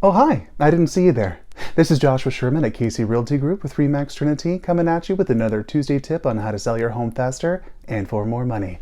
Oh, hi. I didn't see you there. This is Joshua Sherman at Realty Group with Remax Trinity coming at you with another Tuesday tip on how to sell your home faster and for more money.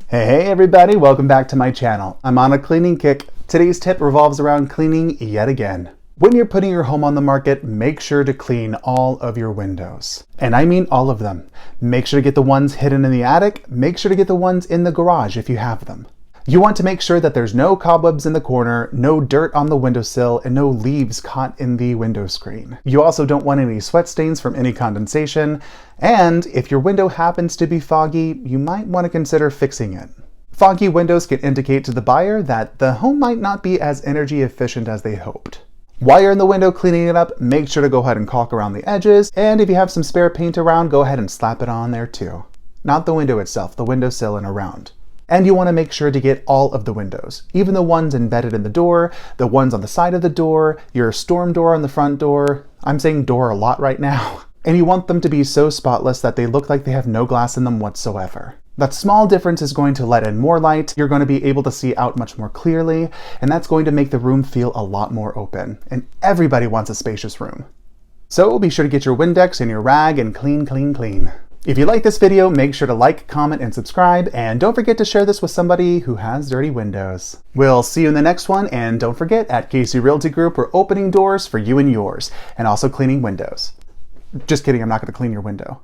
Hey everybody, welcome back to my channel. I'm on a cleaning kick. Today's tip revolves around cleaning yet again. When you're putting your home on the market, make sure to clean all of your windows. And I mean all of them. Make sure to get the ones hidden in the attic. Make sure to get the ones in the garage if you have them. You want to make sure that there's no cobwebs in the corner, no dirt on the windowsill, and no leaves caught in the window screen. You also don't want any sweat stains from any condensation, and if your window happens to be foggy, you might want to consider fixing it. Foggy windows can indicate to the buyer that the home might not be as energy efficient as they hoped. While you're in the window cleaning it up, make sure to go ahead and caulk around the edges, and if you have some spare paint around, go ahead and slap it on there too. Not the window itself, the windowsill and around. And you want to make sure to get all of the windows, even the ones embedded in the door, the ones on the side of the door, your storm door on the front door. I'm saying door a lot right now. And you want them to be so spotless that they look like they have no glass in them whatsoever. That small difference is going to let in more light, you're going to be able to see out much more clearly, and that's going to make the room feel a lot more open. And everybody wants a spacious room. So be sure to get your Windex and your rag and clean, clean, clean. If you like this video, make sure to like, comment, and subscribe, and don't forget to share this with somebody who has dirty windows. We'll see you in the next one, and don't forget, at Realty Group, we're opening doors for you and yours, and also cleaning windows. Just kidding, I'm not going to clean your window.